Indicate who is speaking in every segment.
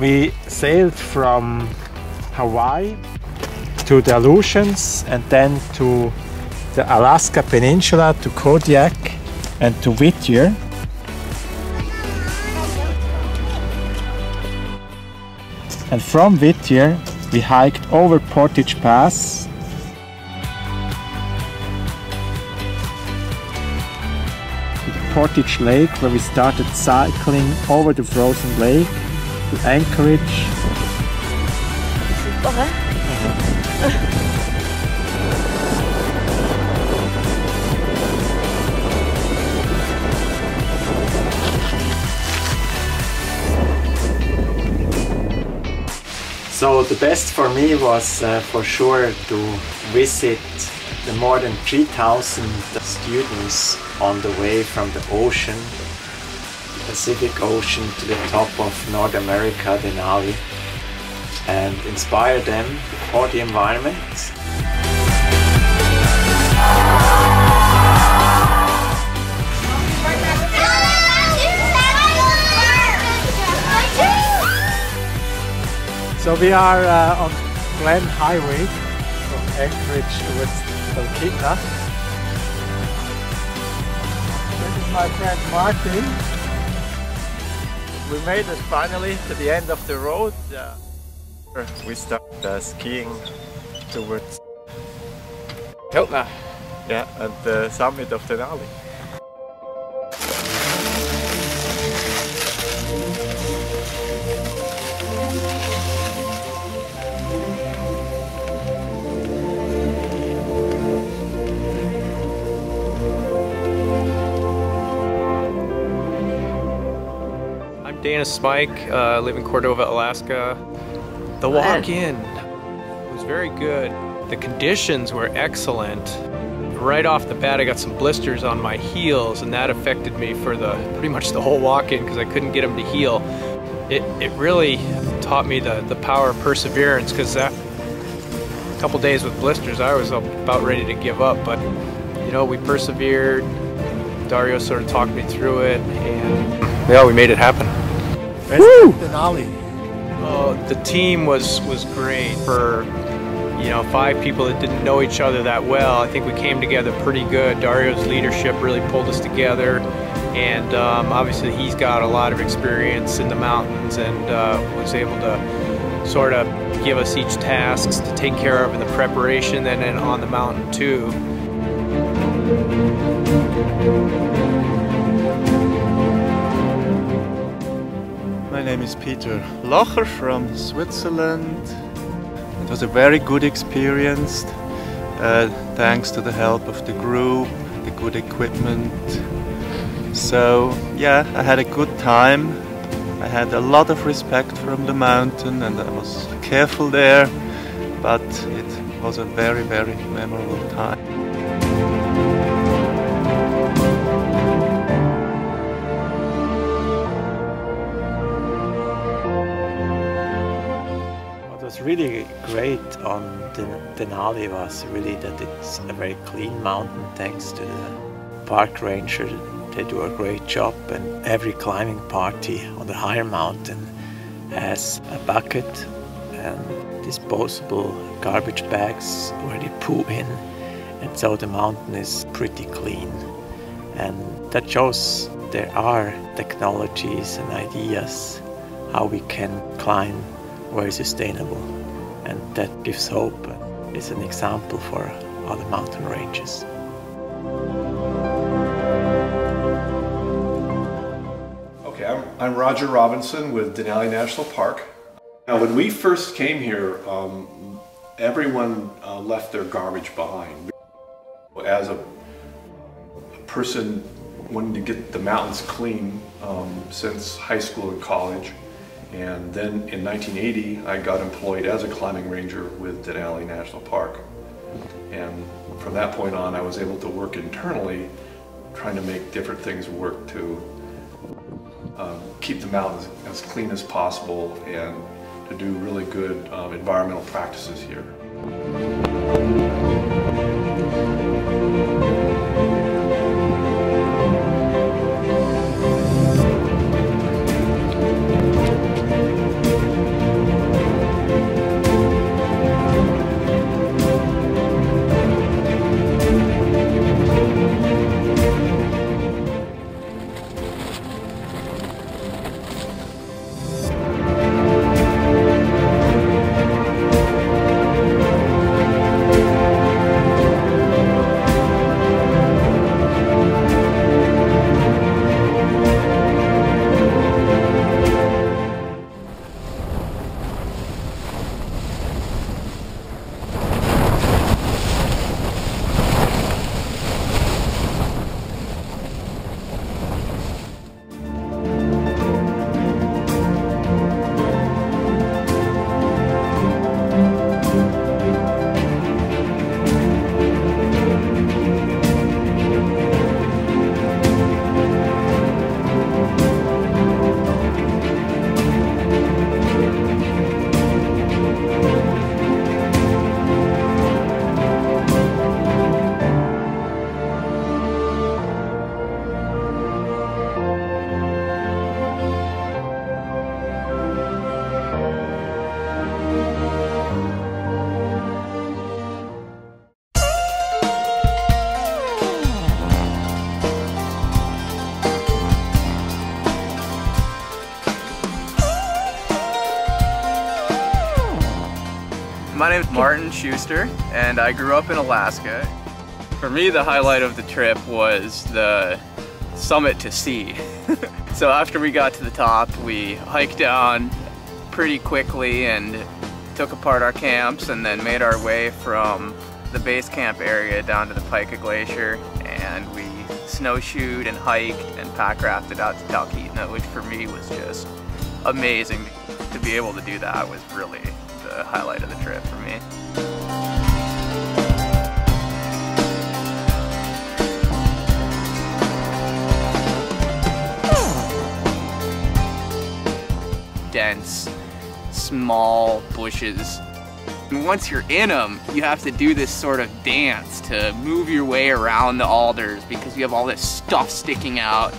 Speaker 1: We sailed from Hawaii to the Aleutians and then to the Alaska Peninsula, to Kodiak and to Whittier. And from Whittier we hiked over Portage Pass to the Portage Lake, where we started cycling over the frozen lake to Anchorage. So the best for me was for sure to visit the more than 3,000 students on the way from the ocean, Pacific Ocean, to the top of North America, Denali, and inspire them for the environment. So we are on Glen Highway from Anchorage towards Talkeetna. This is my friend Martin. We made it finally to the end of the road. We started skiing towards Talkeetna, yeah, at the summit of Denali.
Speaker 2: Dana Smike, live in Cordova, Alaska. The walk-in was very good. The conditions were excellent. Right off the bat I got some blisters on my heels, and that affected me for pretty much the whole walk-in because I couldn't get them to heal. It really taught me the power of perseverance, because that couple days with blisters I was about ready to give up, but you know, we persevered. Dario sort of talked me through it, and yeah, we made it happen.
Speaker 1: Woo! Denali.
Speaker 2: Oh, the team was great. For 5 people that didn't know each other that well, I think we came together pretty good. Dario's leadership really pulled us together, and obviously he's got a lot of experience in the mountains, and was able to sort of give us each tasks to take care of in the preparation and then on the mountain too.
Speaker 3: My name is Peter Locher from Switzerland. It was a very good experience, thanks to the help of the group, the good equipment. So yeah, I had a good time. I had a lot of respect from the mountain and I was careful there, but it was a very, very memorable time.
Speaker 1: What was really great on Denali was really that it's a very clean mountain, thanks to the park ranger. They do a great job, and every climbing party on the higher mountain has a bucket and disposable garbage bags where they poo in, and so the mountain is pretty clean. And that shows there are technologies and ideas how we can climb very sustainable, and that gives hope and is an example for other mountain ranges.
Speaker 4: Okay, I'm Roger Robinson with Denali National Park. Now, when we first came here, everyone left their garbage behind. As a person wanting to get the mountains clean since high school and college, and then in 1980 I got employed as a climbing ranger with Denali National Park. And from that point on I was able to work internally, trying to make different things work to keep the mountains as clean as possible and to do really good environmental practices here.
Speaker 5: My name is Martin Schuster, and I grew up in Alaska. For me, the highlight of the trip was the summit to see. So after we got to the top, we hiked down pretty quickly and took apart our camps and then made our way from the base camp area down to the Pika Glacier, and we snowshoed and hiked and pack rafted out to Talkeetna, which for me was just amazing. To be able to do that was really the highlight of the trip for me. Dense, small bushes. And once you're in them, you have to do this sort of dance to move your way around the alders because you have all this stuff sticking out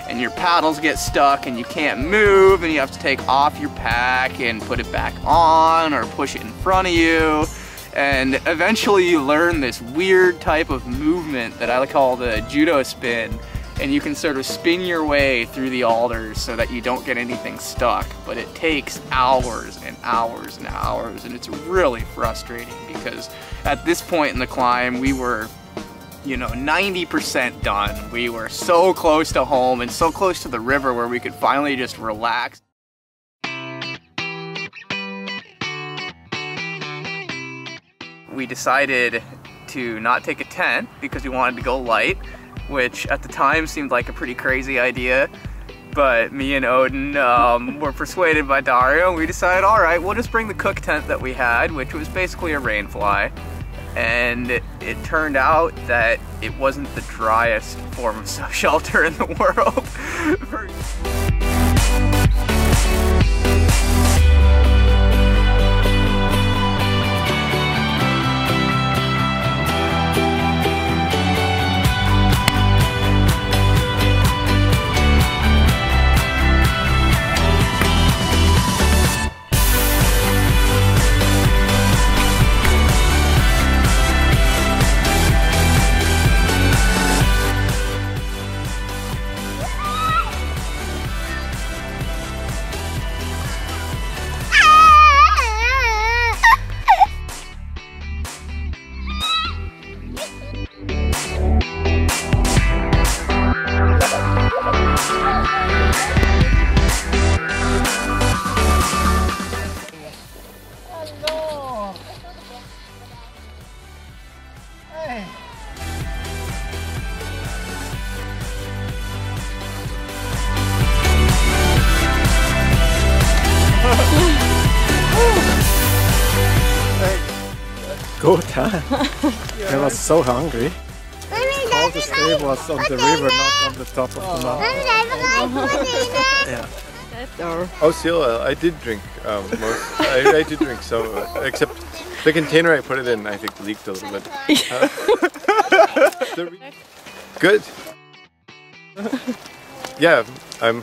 Speaker 5: and your paddles get stuck and you can't move and you have to take off your pack and put it back on or push it in front of you. And eventually you learn this weird type of movement that I call the judo spin, and you can sort of spin your way through the alders so that you don't get anything stuck. But it takes hours and hours and hours, and it's really frustrating because at this point in the climb we were, you know, 90% done. We were so close to home and so close to the river where we could finally just relax. We decided to not take a tent because we wanted to go light, which at the time seemed like a pretty crazy idea. But me and Odin were persuaded by Dario, and we decided, all right, we'll just bring the cook tent that we had, which was basically a rain fly. And it turned out that it wasn't the driest form of shelter in the world.
Speaker 1: Good, huh? I was so hungry. All the stay was on the river, not on the top of the mountain. Yeah.
Speaker 6: Oh, still, I did drink most. I did drink some, except the container I put it in, I think, leaked a little bit. Good. Yeah, I'm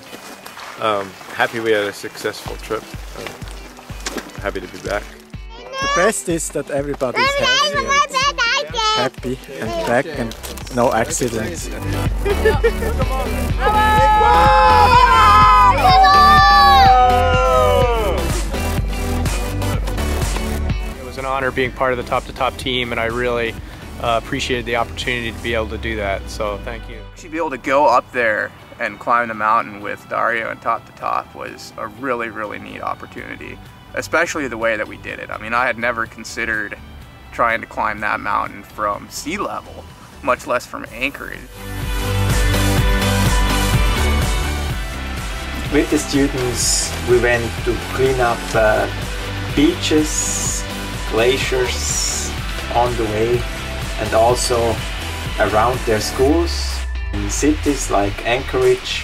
Speaker 6: happy we had a successful trip. I'm happy to be back.
Speaker 1: The best is that everybody's happy and back and no accidents.
Speaker 2: It was an honor being part of the TOPtoTOP team, and I really appreciated the opportunity to be able to do that, so thank you.
Speaker 5: To be able to go up there and climb the mountain with Dario and TOPtoTOP was a really, really neat opportunity. Especially the way that we did it. I mean, I had never considered trying to climb that mountain from sea level, much less from Anchorage.
Speaker 1: With the students, we went to clean up beaches, glaciers on the way, and also around their schools in cities like Anchorage.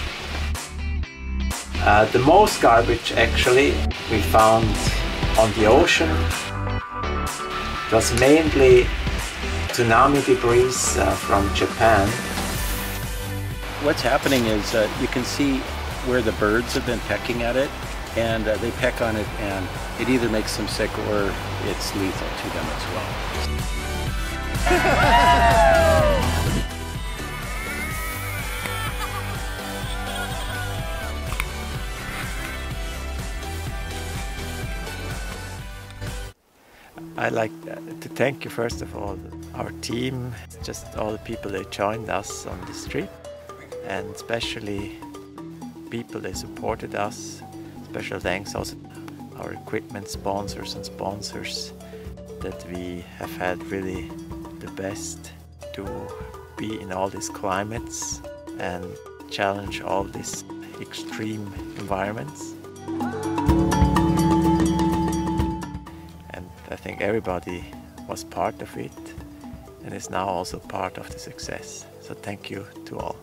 Speaker 1: The most garbage actually we found on the ocean. It was mainly tsunami debris from Japan.
Speaker 7: What's happening is you can see where the birds have been pecking at it, and they peck on it and it either makes them sick or it's lethal to them as well.
Speaker 1: I'd like to thank you first of all, our team, just all the people that joined us on this trip, and especially people that supported us. Special thanks also to our equipment sponsors and sponsors that we have had really the best to be in all these climates and challenge all these extreme environments. And I think everybody was part of it and is now also part of the success. So thank you to all.